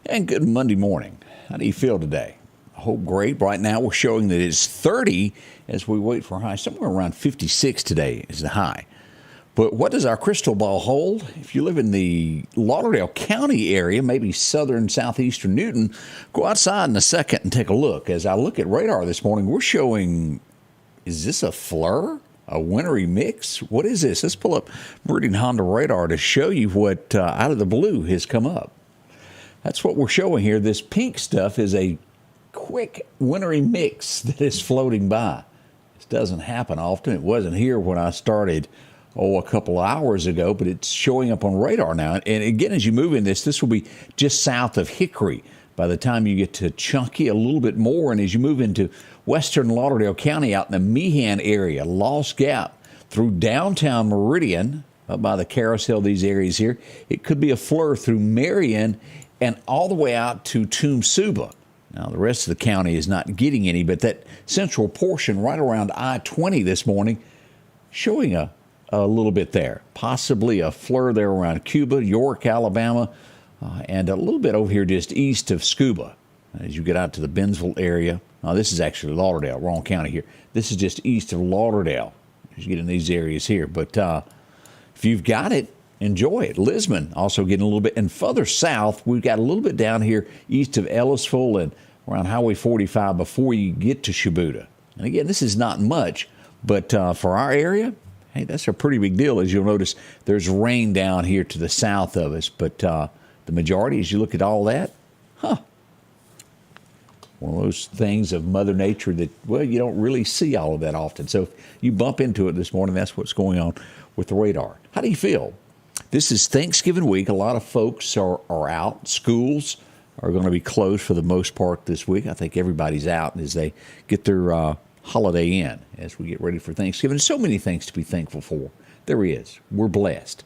And good Monday morning. How do you feel today? I hope great. Right now we're showing that it's 30 as we wait for a high. Somewhere around 56 today is the high. But what does our crystal ball hold? If you live in the Lauderdale County area, maybe southern southeastern Newton, go outside in a second and take a look. As I look at radar this morning, we're showing, is this a flur? A wintry mix? What is this? Let's pull up Meridian Honda radar to show you what out of the blue has come up. That's what we're showing here. This pink stuff is a quick wintry mix that is floating by. This doesn't happen often. It wasn't here when I started, a couple hours ago, but it's showing up on radar now. And again, as you move in this will be just south of Hickory. By the time you get to Chunky, a little bit more, and as you move into western Lauderdale County out in the Meehan area, Lost Gap, through downtown Meridian, up by the carousel, these areas here, it could be a flur through Meridian and all the way out to Tumsuba. Now, the rest of the county is not getting any, but that central portion right around I-20 this morning showing a little bit there. Possibly a flur there around Cuba, York, Alabama, and a little bit over here just east of Scuba. As you get out to the Bennsville area. Now, this is actually Lauderdale, wrong county here. This is just east of Lauderdale as you get in these areas here. But if you've got it, enjoy it. Lisbon also getting a little bit. And further south, we've got a little bit down here east of Ellisville and around Highway 45 before you get to Shibuya. And again, this is not much, but for our area, hey, that's a pretty big deal. As you'll notice, there's rain down here to the south of us. But the majority, as you look at all that, one of those things of Mother Nature that, well, you don't really see all of that often. So if you bump into it this morning, that's what's going on with the radar. How do you feel? This is Thanksgiving week. A lot of folks are out. Schools are going to be closed for the most part this week. I think everybody's out as they get their holiday in as we get ready for Thanksgiving. So many things to be thankful for. There is. We're blessed.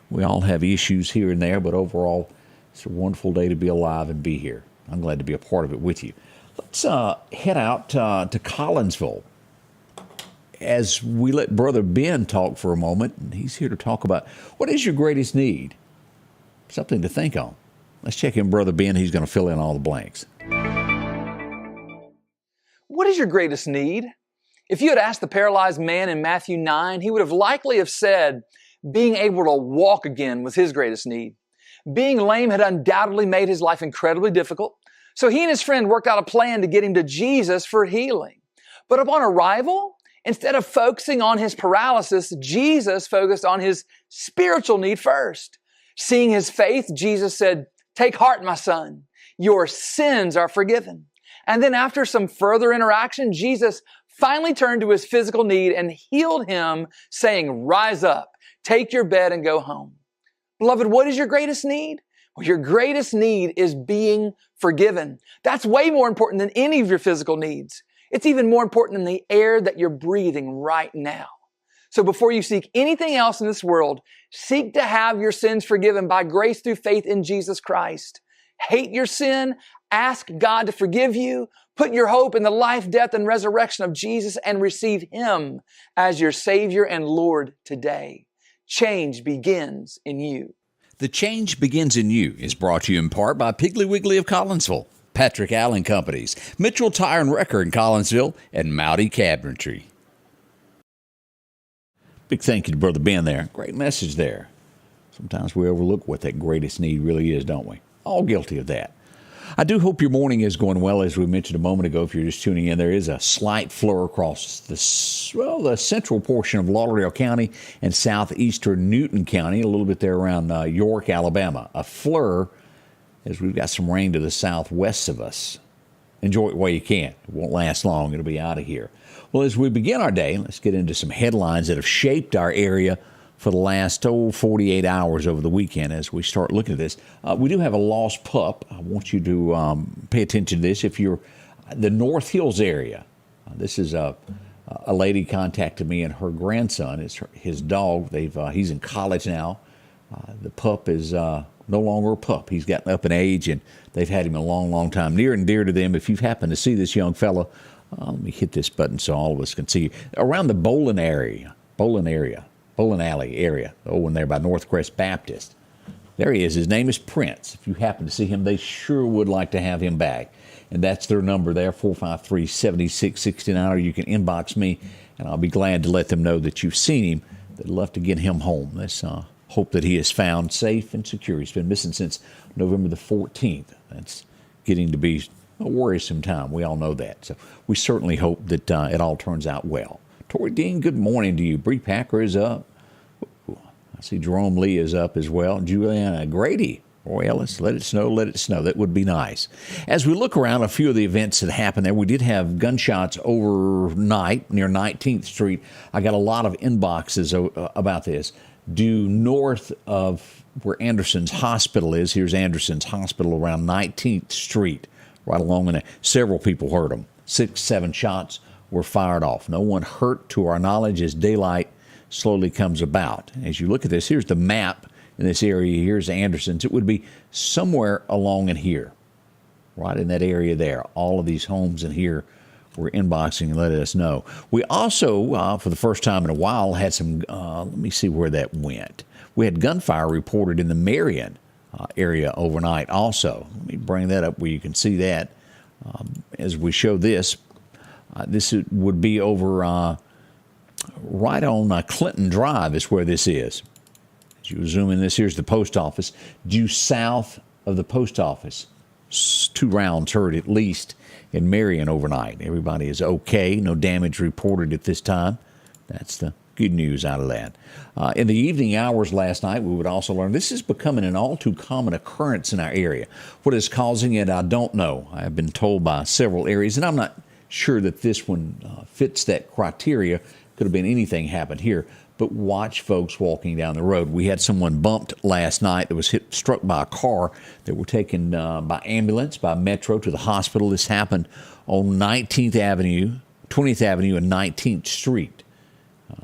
We all have issues here and there, but overall, it's a wonderful day to be alive and be here. I'm glad to be a part of it with you. Let's head out to Collinsville as we let Brother Ben talk for a moment. And he's here to talk about what is your greatest need? Something to think on. Let's check in Brother Ben. He's going to fill in all the blanks. What is your greatest need? If you had asked the paralyzed man in Matthew 9, he would have likely have said being able to walk again was his greatest need. Being lame had undoubtedly made his life incredibly difficult. So he and his friend worked out a plan to get him to Jesus for healing. But upon arrival, instead of focusing on his paralysis, Jesus focused on his spiritual need first. Seeing his faith, Jesus said, "Take heart, my son. Your sins are forgiven." And then after some further interaction, Jesus finally turned to his physical need and healed him, saying, "Rise up, take your bed and go home." Beloved, what is your greatest need? Well, your greatest need is being forgiven. That's way more important than any of your physical needs. It's even more important than the air that you're breathing right now. So before you seek anything else in this world, seek to have your sins forgiven by grace through faith in Jesus Christ. Hate your sin, ask God to forgive you, put your hope in the life, death, and resurrection of Jesus, and receive Him as your Savior and Lord today. Change begins in you. The Change Begins in You is brought to you in part by Piggly Wiggly of Collinsville, Patrick Allen Companies, Mitchell Tire and Wrecker in Collinsville, and Mowdy Cabinetry. Big thank you to Brother Ben there. Great message there. Sometimes we overlook what that greatest need really is, don't we? All guilty of that. I do hope your morning is going well. As we mentioned a moment ago, if you're just tuning in, there is a slight flur across the central portion of Lauderdale County and southeastern Newton County, a little bit there around York, Alabama. A flur as we've got some rain to the southwest of us. Enjoy it while you can. It won't last long. It'll be out of here. Well, as we begin our day, let's get into some headlines that have shaped our area for the last 48 hours over the weekend as we start looking at this. We do have a lost pup. I want you to pay attention to this. If you're the North Hills area, this is a lady contacted me, and her grandson is his dog. He's in college now. The pup is no longer a pup. He's gotten up in age, and they've had him a long, long time. Near and dear to them. If you've happened to see this young fellow, let me hit this button so all of us can see. Around the Bowling Alley area, one there by Northcrest Baptist. There he is. His name is Prince. If you happen to see him, they sure would like to have him back. And that's their number there, 453-7669, or you can inbox me, and I'll be glad to let them know that you've seen him. They'd love to get him home. Let's hope that he is found safe and secure. He's been missing since November the 14th. That's getting to be a worrisome time. We all know that. So we certainly hope that it all turns out well. Tori Dean, good morning to you. Bree Packer is up. I see Jerome Lee is up as well. Juliana Grady. Roy Ellis, let it snow, let it snow. That would be nice. As we look around a few of the events that happened there, we did have gunshots overnight near 19th Street. I got a lot of inboxes about this. Due north of where Anderson's Hospital is, here's Anderson's Hospital around 19th Street, right along in there. Several people heard them. 6, 7 shots were fired off. No one hurt to our knowledge as daylight slowly comes about. As you look at this, here's the map in this area. Here's Anderson's. It would be somewhere along in here, right in that area there. All of these homes in here were inboxing and letting us know. We also, for the first time in a while, had some, let me see where that went. We had gunfire reported in the Meridian area overnight also. Let me bring that up where you can see that. As we show this, this would be over right on Clinton Drive is where this is. As you zoom in, here's the post office. Due south of the post office, 2 rounds heard at least in Marion overnight. Everybody is okay. No damage reported at this time. That's the good news out of that. In the evening hours last night, we would also learn this is becoming an all too common occurrence in our area. What is causing it, I don't know. I have been told by several areas, and I'm not sure that this one fits that criteria. Could have been anything happened here. But watch folks walking down the road. We had someone bumped last night that was struck by a car. They were taken by ambulance, by Metro to the hospital. This happened on 19th Avenue, 20th Avenue and 19th Street.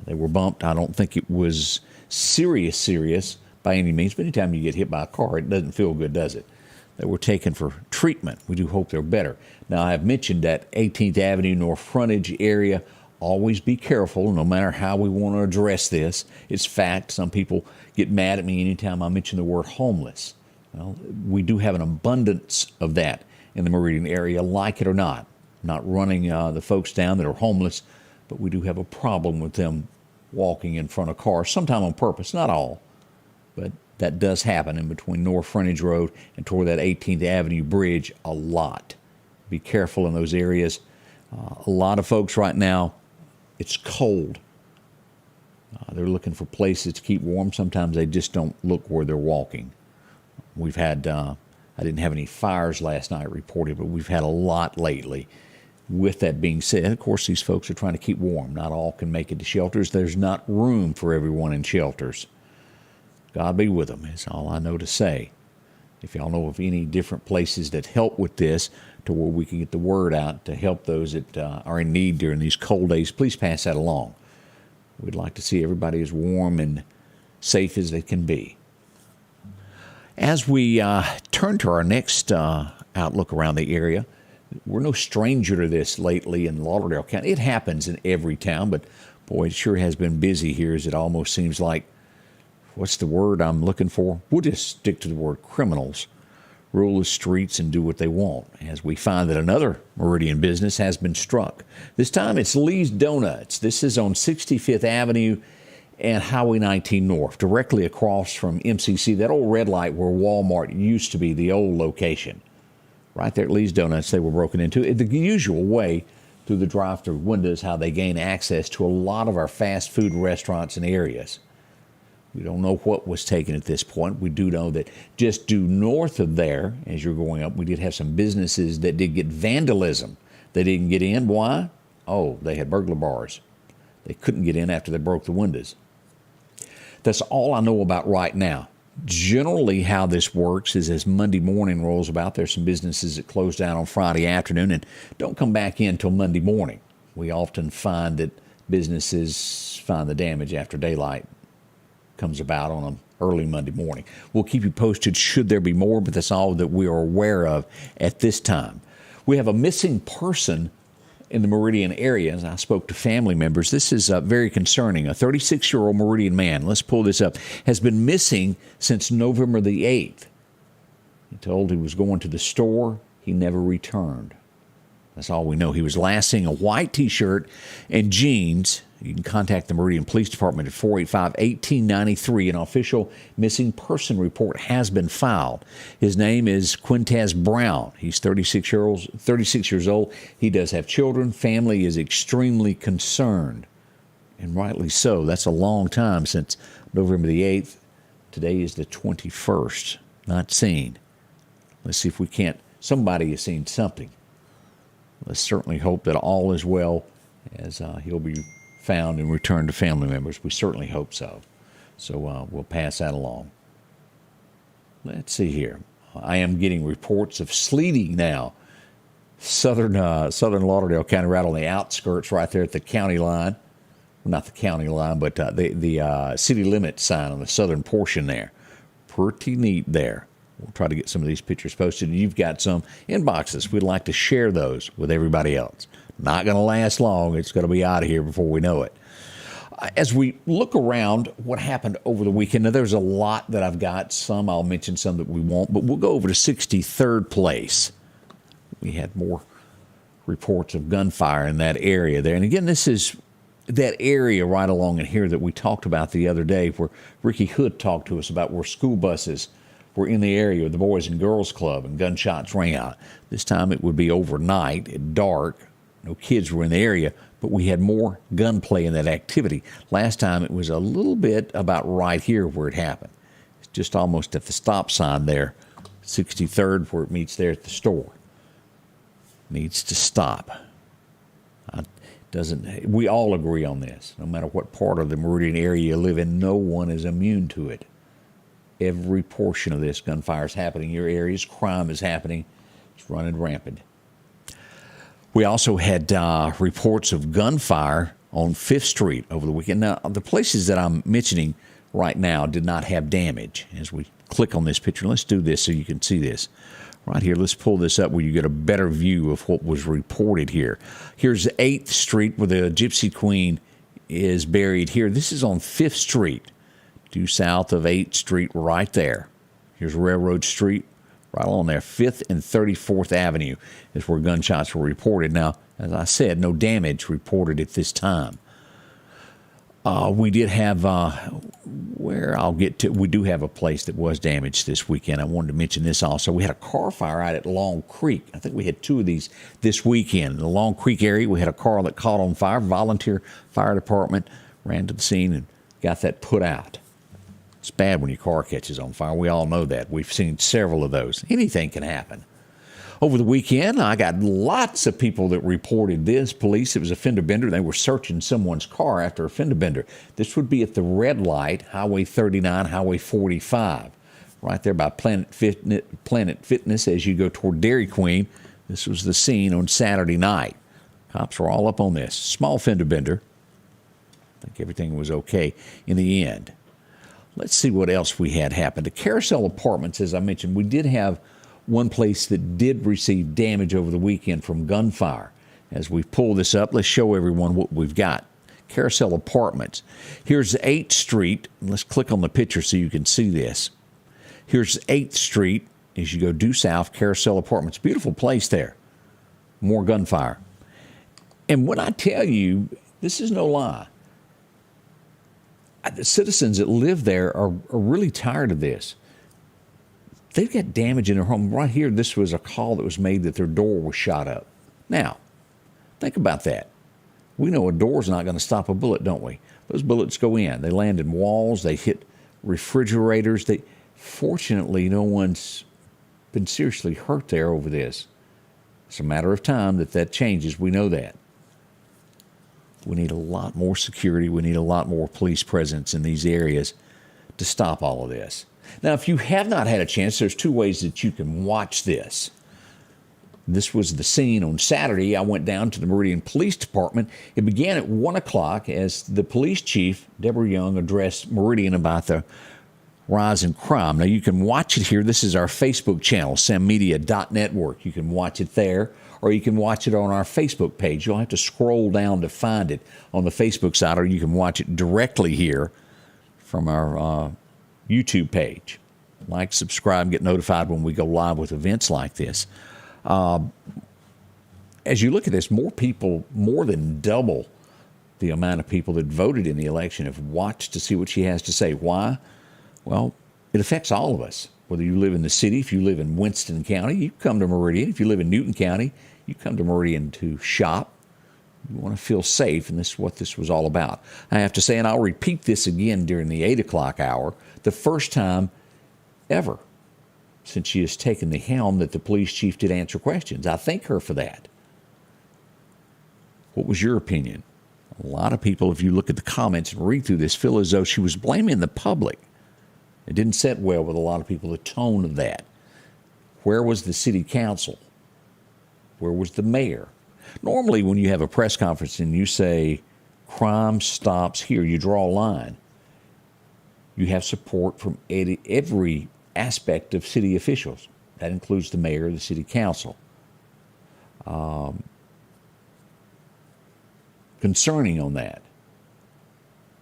They were bumped. I don't think it was serious by any means. But anytime you get hit by a car, it doesn't feel good, does it? They were taken for treatment. We do hope they're better. Now, I have mentioned that 18th Avenue North Frontage area. Always be careful, no matter how we want to address this. It's fact. Some people get mad at me anytime I mention the word homeless. Well, we do have an abundance of that in the Meridian area, like it or not. I'm not running the folks down that are homeless, but we do have a problem with them walking in front of cars, sometimes on purpose, not all. But that does happen in between North Frontage Road and toward that 18th Avenue bridge a lot. Be careful in those areas. A lot of folks right now, it's cold. They're looking for places to keep warm. Sometimes they just don't look where they're walking. We've had, I didn't have any fires last night reported, but we've had a lot lately. With that being said, of course, these folks are trying to keep warm. Not all can make it to shelters. There's not room for everyone in shelters. God be with them, is all I know to say. If y'all know of any different places that help with this, to where we can get the word out to help those that are in need during these cold days, please pass that along. We'd like to see everybody as warm and safe as they can be. As we turn to our next outlook around the area, we're no stranger to this lately in Lauderdale County. It happens in every town, but boy, it sure has been busy here as it almost seems like, what's the word I'm looking for? We'll just stick to the word criminals. Rule the streets and do what they want, as we find that another Meridian business has been struck. This time it's Lee's Donuts. This is on 65th Avenue and Highway 19 North, directly across from MCC, that old red light where Walmart used to be, the old location. Right there at Lee's Donuts, they were broken into. The usual way through the drive-through windows, how they gain access to a lot of our fast food restaurants and areas. We don't know what was taken at this point. We do know that just due north of there, as you're going up, we did have some businesses that did get vandalism. They didn't get in. Why? Oh, they had burglar bars. They couldn't get in after they broke the windows. That's all I know about right now. Generally, how this works is as Monday morning rolls about, there's some businesses that close down on Friday afternoon and don't come back in until Monday morning. We often find that businesses find the damage after daylight comes about on an early Monday morning. We'll keep you posted should there be more, but that's all that we are aware of at this time. We have a missing person in the Meridian area, as I spoke to family members, this is very concerning. A 36-year-old Meridian man, let's pull this up, has been missing since November the 8th. He told he was going to the store. He never returned. That's all we know. He was last seen a white T-shirt and jeans. You can contact the Meridian Police Department at 485-1893. An official missing person report has been filed. His name is Quintez Brown. He's 36 years old. He does have children. Family is extremely concerned, and rightly so. That's a long time since November the 8th. Today is the 21st. Not seen. Let's see if we can't. Somebody has seen something. Let's certainly hope that all is well as he'll be found and returned to family members. We certainly hope so. So we'll pass that along. Let's see here. I am getting reports of sleeting now. Southern Lauderdale County, right on the outskirts, right there at the county line. Well, not the county line, but the city limit sign on the southern portion there. Pretty neat there. We'll try to get some of these pictures posted. And you've got some inboxes. We'd like to share those with everybody else. Not going to last long. It's going to be out of here before we know it. As we look around what happened over the weekend, now there's a lot that I've got. Some I'll mention, some that we won't. But we'll go over to 63rd place. We had more reports of gunfire in that area there. And again, this is that area right along in here that we talked about the other day, where Ricky Hood talked to us about where school buses were in the area of the Boys and Girls Club and gunshots rang out. This time it would be overnight at dark. No kids were in the area, but we had more gunplay in that activity. Last time it was a little bit about right here where it happened. It's just almost at the stop sign there, 63rd, where it meets there at the store. Needs to stop. We all agree on this. No matter what part of the Meridian area you live in, no one is immune to it. Every portion of this gunfire is happening in your areas. Crime is happening. It's running rampant. We also had reports of gunfire on 5th Street over the weekend. Now, the places that I'm mentioning right now did not have damage. As we click on this picture, let's do this so you can see this. Right here, let's pull this up where you get a better view of what was reported here. Here's 8th Street where the Gypsy Queen is buried here. This is on 5th Street. Due south of 8th Street right there. Here's Railroad Street, right along there. 5th and 34th Avenue is where gunshots were reported. Now, as I said, no damage reported at this time. We did have, we do have a place that was damaged this weekend. I wanted to mention this also. We had a car fire out at Long Creek. I think we had 2 of these this weekend. In the Long Creek area, we had a car that caught on fire. Volunteer fire department ran to the scene and got that put out. It's bad when your car catches on fire. We all know that. We've seen several of those. Anything can happen. Over the weekend, I got lots of people that reported this. Police, it was a fender bender. They were searching someone's car after a fender bender. This would be at the red light, Highway 39, Highway 45, right there by Planet Fitness as you go toward Dairy Queen. This was the scene on Saturday night. Cops were all up on this. Small fender bender. I think everything was okay in the end. Let's see what else we had happen. The Carousel Apartments, as I mentioned, we did have one place that did receive damage over the weekend from gunfire. As we pull this up, let's show everyone what we've got. Carousel Apartments. Here's 8th Street. Let's click on the picture so you can see this. Here's 8th Street as you go due south, Carousel Apartments. Beautiful place there. More gunfire. And when I tell you, this is no lie. The citizens that live there are really tired of this. They've got damage in their home. Right here, this was a call that was made that their door was shot up. Now, think about that. We know a door's not going to stop a bullet, don't we? Those bullets go in. They land in walls. They hit refrigerators. Fortunately, no one's been seriously hurt there over this. It's a matter of time that changes. We know that. We need a lot more security. We need a lot more police presence in these areas to stop all of this. Now, if you have not had a chance, there's 2 ways that you can watch this. This was the scene on Saturday. I went down to the Meridian Police Department. It began at 1 o'clock as the police chief, Deborah Young, addressed Meridian about the rise in crime. Now, you can watch it here. This is our Facebook channel, sammedia.network. You can watch it there, or you can watch it on our Facebook page. You'll have to scroll down to find it on the Facebook side, or you can watch it directly here from our YouTube page. Like, subscribe, get notified when we go live with events like this. As you look at this, more people, more than double the amount of people that voted in the election have watched to see what she has to say. Why? Well, it affects all of us. Whether you live in the city, if you live in Winston County, you come to Meridian. If you live in Newton County, you come to Meridian to shop. You want to feel safe, and this is what this was all about. I have to say, and I'll repeat this again during the 8 o'clock hour, the first time ever since she has taken the helm that the police chief did answer questions. I thank her for that. What was your opinion? A lot of people, if you look at the comments and read through this, feel as though she was blaming the public. It didn't sit well with a lot of people, the tone of that. Where was the city council? Where was the mayor? Normally, when you have a press conference and you say, crime stops here, you draw a line. You have support from every aspect of city officials. That includes the mayor, the city council. Concerning on that,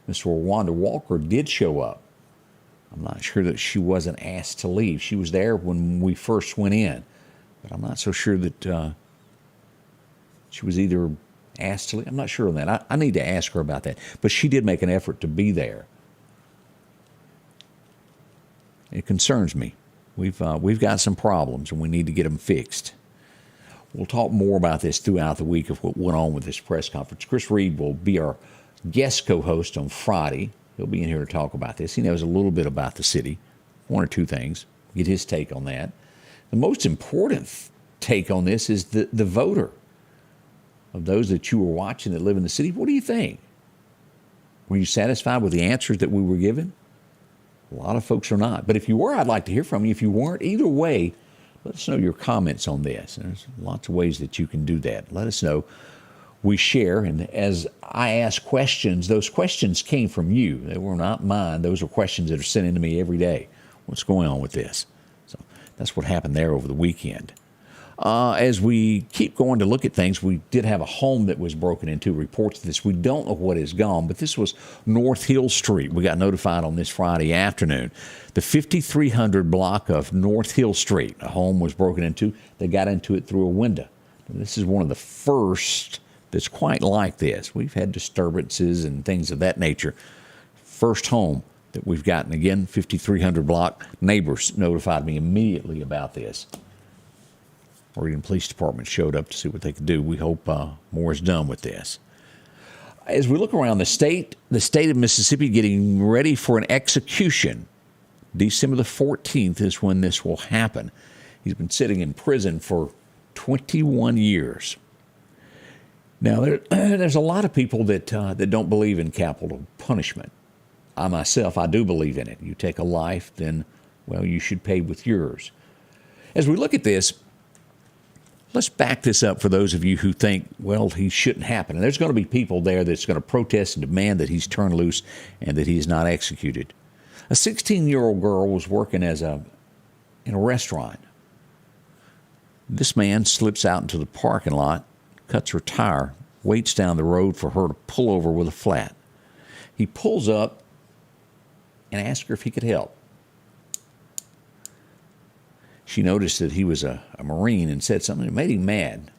Ms. Wanda Walker did show up. I'm not sure that she wasn't asked to leave. She was there when we first went in, but I'm not so sure that she was either asked to leave. I'm not sure on that. I need to ask her about that. But she did make an effort to be there. It concerns me. We've got some problems, and we need to get them fixed. We'll talk more about this throughout the week of what went on with this press conference. Chris Reed will be our guest co-host on Friday. He'll be in here to talk about this. He knows a little bit about the city, one or two things, get his take on that. The most important take on this is the voter. Of those that you were watching that live in the city, what do you think? Were you satisfied with the answers that we were given? A lot of folks are not. But if you were, I'd like to hear from you. If you weren't, either way, let us know your comments on this. There's lots of ways that you can do that. Let us know. We share, and as I ask questions, those questions came from you. They were not mine. Those are questions that are sent in to me every day. What's going on with this? So that's what happened there over the weekend. As we keep going to look at things, we did have a home that was broken into. Reports of this. We don't know what is gone, but this was North Hill Street. We got notified on this Friday afternoon. The 5300 block of North Hill Street, a home was broken into. They got into it through a window. This is one of the first that's quite like this. We've had disturbances and things of that nature. First home that we've gotten. Again, 5300 block. Neighbors notified me immediately about this. Meridian Police Department showed up to see what they could do. We hope more is done with this. As we look around the state of Mississippi getting ready for an execution. December the 14th is when this will happen. He's been sitting in prison for 21 years. Now, there's a lot of people that don't believe in capital punishment. I myself, I do believe in it. You take a life, then, well, you should pay with yours. As we look at this, let's back this up for those of you who think, well, he shouldn't happen. And there's going to be people there that's going to protest and demand that he's turned loose and that he is not executed. A 16-year-old girl was working in a restaurant. This man slips out into the parking lot, cuts her tire, waits down the road for her to pull over with a flat. He pulls up and asks her if he could help. She noticed that he was a Marine and said something that made him mad.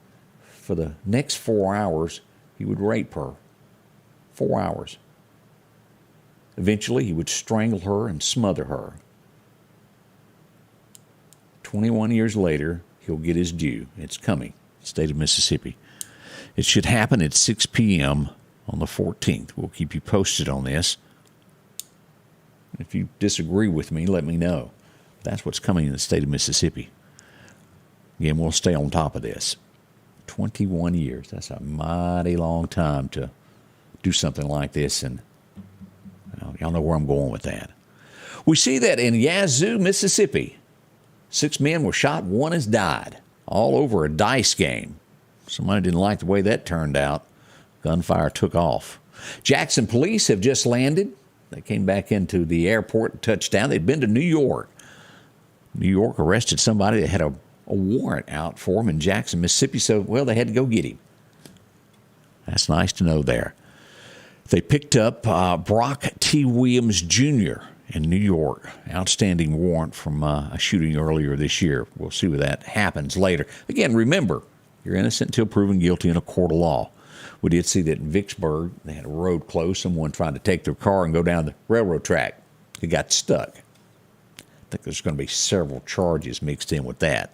For the next 4 hours, he would rape her. 4 hours. Eventually, he would strangle her and smother her. 21 years later, he'll get his due. It's coming. State of Mississippi. It should happen at 6 p.m. on the 14th. We'll keep you posted on this. If you disagree with me, let me know. That's what's coming in the state of Mississippi. Again, we'll stay on top of this. 21 years. That's a mighty long time to do something like this. And y'all know where I'm going with that. We see that in Yazoo, Mississippi. 6 men were shot, 1 has died. All over a dice game. Somebody didn't like the way that turned out. Gunfire took off. Jackson police have just landed. They came back into the airport and touched down. They'd been to New York. New York arrested somebody that had a a warrant out for him in Jackson, Mississippi, so, well, they had to go get him. That's nice to know there. They picked up Brock T. Williams, Jr. in New York. Outstanding warrant from a shooting earlier this year. We'll see where that happens later. Again, remember, you're innocent until proven guilty in a court of law. We did see that in Vicksburg, they had a road closed. Someone tried to take their car and go down the railroad track. It got stuck. I think there's going to be several charges mixed in with that.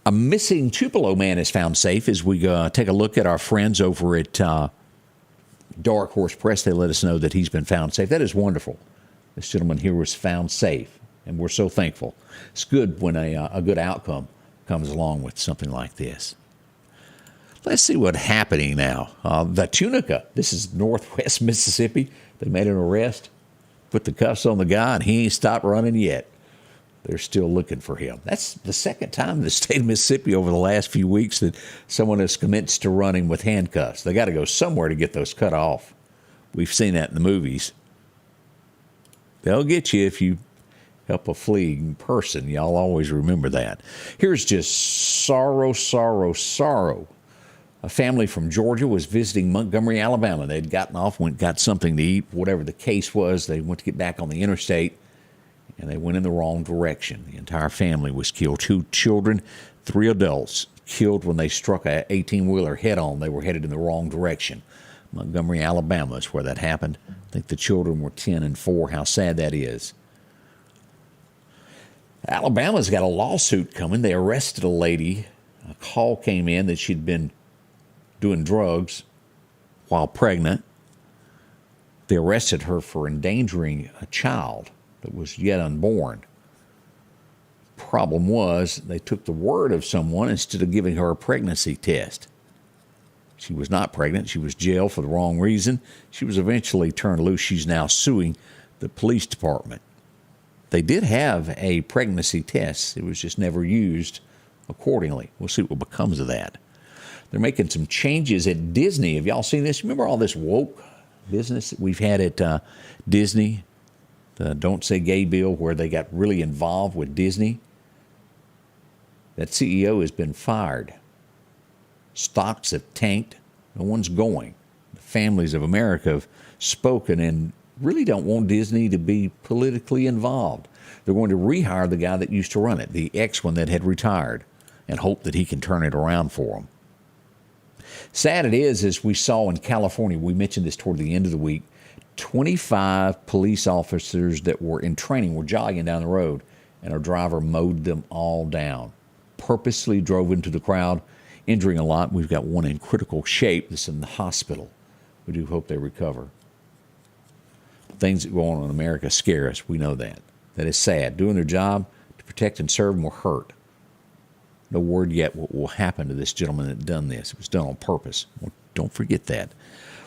A missing Tupelo man is found safe as we take a look at our friends over at Dark Horse Press. They let us know that he's been found safe. That is wonderful. This gentleman here was found safe, and we're so thankful. It's good when a good outcome comes along with something like this. Let's see what's happening now. The Tunica, this is northwest Mississippi. They made an arrest, put the cuffs on the guy, and he ain't stopped running yet. They're still looking for him. That's the second time in the state of Mississippi over the last few weeks that someone has commenced to running with handcuffs. They got to go somewhere to get those cut off. We've seen that in the movies. They'll get you if you help a fleeing person. Y'all always remember that. Here's just sorrow, sorrow, sorrow. A family from Georgia was visiting Montgomery, Alabama. They'd gotten off, got something to eat, whatever the case was. They went to get back on the interstate, and they went in the wrong direction. The entire family was killed. 2 children, 3 adults killed when they struck a 18-wheeler head-on. They were headed in the wrong direction. Montgomery, Alabama is where that happened. I think the children were 10 and 4. How sad that is. Alabama's got a lawsuit coming. They arrested a lady. A call came in that she'd been doing drugs while pregnant. They arrested her for endangering a child that was yet unborn. Problem was, they took the word of someone instead of giving her a pregnancy test. She was not pregnant. She was jailed for the wrong reason. She was eventually turned loose. She's now suing the police department. They did have a pregnancy test. It was just never used accordingly. We'll see what becomes of that. They're making some changes at Disney. Have y'all seen this? Remember all this woke business that we've had at Disney? The Don't Say Gay bill where they got really involved with Disney. That CEO has been fired. Stocks have tanked. No one's going. The families of America have spoken and really don't want Disney to be politically involved. They're going to rehire the guy that used to run it, the ex-one that had retired, and hope that he can turn it around for them. Sad it is, as we saw in California, we mentioned this toward the end of the week, 25 police officers that were in training were jogging down the road, and our driver mowed them all down. Purposely drove into the crowd, injuring a lot. We've got one in critical shape that's in the hospital. We do hope they recover. Things that go on in America scare us. We know that. That is sad. Doing their job to protect and serve them were hurt. No word yet what will happen to this gentleman that done this. It was done on purpose. Don't forget that.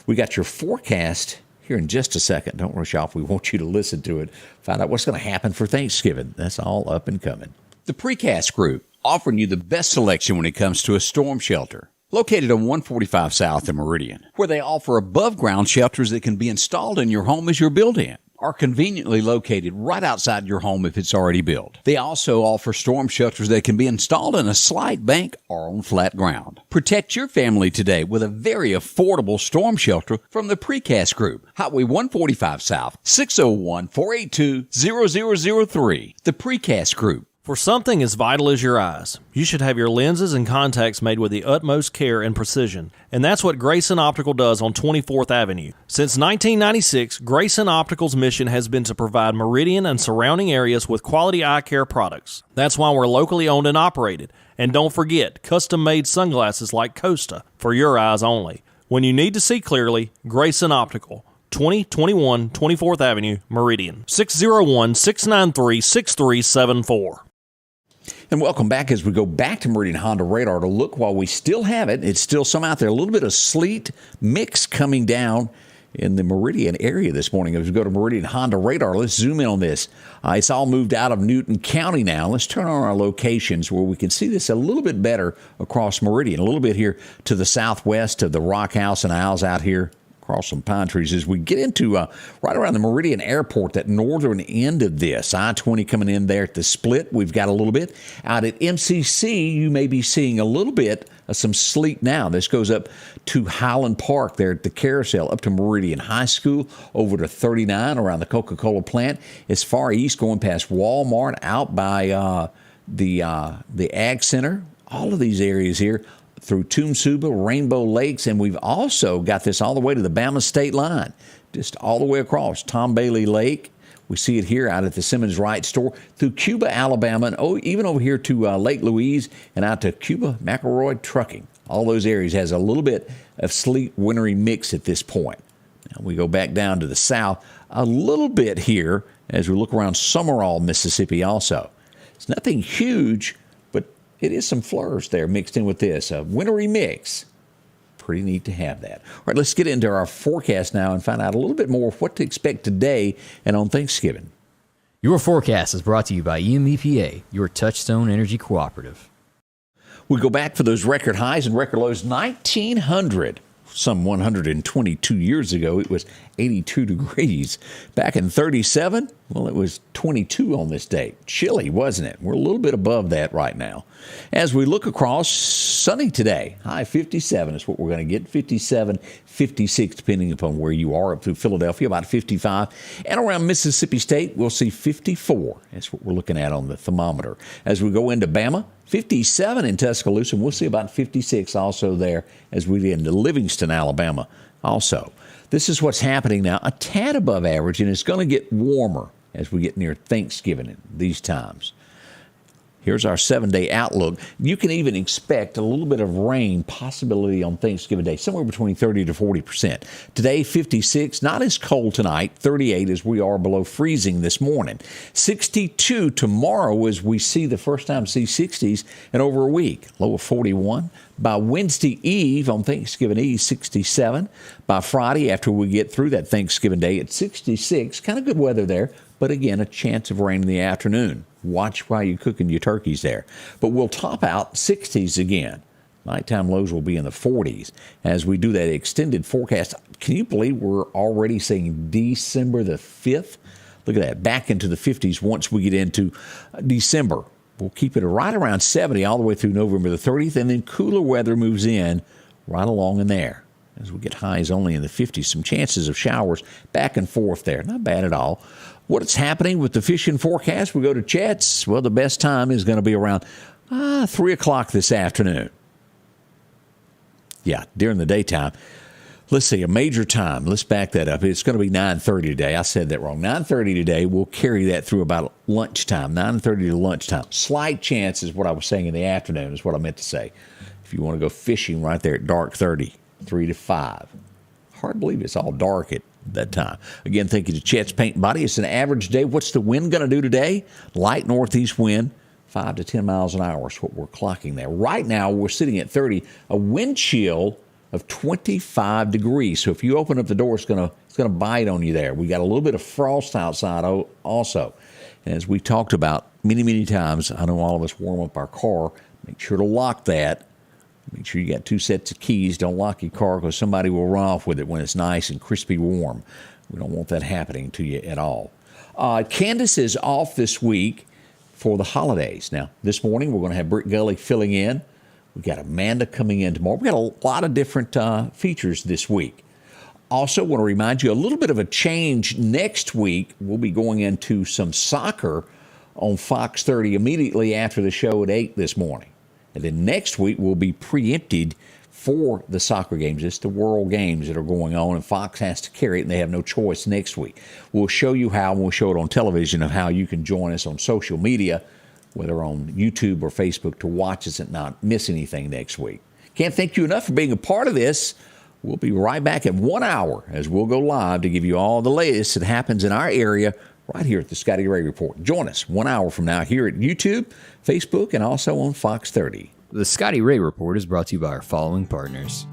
We got your forecast here in just a second. Don't rush off. We want you to listen to it. Find out what's going to happen for Thanksgiving. That's all up and coming. The Precast Group, offering you the best selection when it comes to a storm shelter. Located on 145 South in Meridian, where they offer above-ground shelters that can be installed in your home as you're built-in, are conveniently located right outside your home if it's already built. They also offer storm shelters that can be installed in a slight bank or on flat ground. Protect your family today with a very affordable storm shelter from the Precast Group. Highway 145 South, 601-482-0003. The Precast Group. For something as vital as your eyes, you should have your lenses and contacts made with the utmost care and precision. And that's what Grayson Optical does on 24th Avenue. Since 1996, Grayson Optical's mission has been to provide Meridian and surrounding areas with quality eye care products. That's why we're locally owned and operated. And don't forget, custom-made sunglasses like Costa for your eyes only. When you need to see clearly, Grayson Optical. 2021 24th Avenue, Meridian. 601-693-6374. And welcome back as we go back to Meridian Honda radar to look while we still have it. It's still some out there. A little bit of sleet mix coming down in the Meridian area this morning. As we go to Meridian Honda radar, let's zoom in on this. It's all moved out of Newton County now. Let's turn on our locations where we can see this a little bit better across Meridian. A little bit here to the southwest of the Rock House and Isles out here across some pine trees as we get into right around the Meridian Airport, that northern end of this. I-20 coming in there at the split. We've got a little bit. Out at MCC, you may be seeing a little bit of some sleet now. This goes up to Highland Park there at the carousel, up to Meridian High School, over to 39 around the Coca-Cola plant. As far east, going past Walmart, out by the Ag Center. All of these areas here, through Toomsuba, Rainbow Lakes, and we've also got this all the way to the Bama state line, just all the way across Tom Bailey Lake. We see it here out at the Simmons Wright store, through Cuba, Alabama, and even over here to Lake Louise and out to Cuba McElroy Trucking. All those areas has a little bit of sleet wintry mix at this point. Now we go back down to the south a little bit here as we look around Summerall, Mississippi also. It's nothing huge, but it is some flurs there mixed in with this. A wintry mix. Pretty neat to have that. All right, let's get into our forecast now and find out a little bit more of what to expect today and on Thanksgiving. Your forecast is brought to you by EMEPA, your Touchstone Energy Cooperative. We go back for those record highs and record lows. 1900, some 122 years ago, it was 82 degrees. Back in 37, well, it was 22 on this day. Chilly, wasn't it? We're a little bit above that right now. As we look across, sunny today. High 57 is what we're going to get. 57, 56, depending upon where you are. Up through Philadelphia, about 55. And around Mississippi State, we'll see 54. That's what we're looking at on the thermometer. As we go into Bama, 57 in Tuscaloosa, and we'll see about 56 also there as we get into Livingston, Alabama also. This is what's happening now, a tad above average, and it's going to get warmer as we get near Thanksgiving in these times. Here's our 7-day outlook. You can even expect a little bit of rain possibility on Thanksgiving Day, somewhere between 30 to 40%. Today, 56, not as cold tonight, 38 as we are below freezing this morning. 62 tomorrow as we see the first time see 60s in over a week, low of 41. By Wednesday Eve, on Thanksgiving Eve, 67. By Friday, after we get through that Thanksgiving Day, at 66. Kind of good weather there, but again, a chance of rain in the afternoon. Watch while you're cooking your turkeys there. But we'll top out 60s again. Nighttime lows will be in the 40s. As we do that extended forecast, can you believe we're already seeing December the 5th? Look at that, back into the 50s once we get into December. We'll keep it right around 70 all the way through November the 30th, and then cooler weather moves in right along in there. As we get highs only in the 50s, some chances of showers back and forth there. Not bad at all. What's happening with the fishing forecast? We go to Chet's. Well, the best time is going to be around 3 o'clock this afternoon. Yeah, during the daytime. Let's see, a major time. Let's back that up. It's going to be 9:30 today. I said that wrong. 9:30 today. We'll carry that through about lunchtime, 9:30 to lunchtime. Slight chance is what I was saying in the afternoon is what I meant to say. If you want to go fishing right there at dark 30, 3 to 5. Hard to believe it's all dark at that time. Again, thank you to Chet's Paint and Body. It's an average day. What's the wind going to do today? Light northeast wind, 5 to 10 miles an hour is what we're clocking there. Right now, we're sitting at 30, a wind chill of 25 degrees. So if you open up the door, it's going to bite on you there. We got a little bit of frost outside also. And as we talked about many, many times, I know all of us warm up our car. Make sure to lock that. Make sure you got 2 sets of keys. Don't lock your car because somebody will run off with it when it's nice and crispy warm. We don't want that happening to you at all. Candace is off this week for the holidays. Now, this morning we're going to have Britt Gully filling in. We got Amanda coming in tomorrow. We got a lot of different features this week. Also, want to remind you a little bit of a change next week. We'll be going into some soccer on Fox 30 immediately after the show at 8 this morning. And then next week we'll be preempted for the soccer games. It's the World Games that are going on, and Fox has to carry it, and they have no choice next week. We'll show you how, and we'll show it on television, of how you can join us on social media, whether on YouTube or Facebook, to watch us and not miss anything next week. Can't thank you enough for being a part of this. We'll be right back in 1 hour as we'll go live to give you all the latest that happens in our area right here at the Scotty Ray Report. Join us 1 hour from now here at YouTube, Facebook, and also on Fox 30. The Scotty Ray Report is brought to you by our following partners.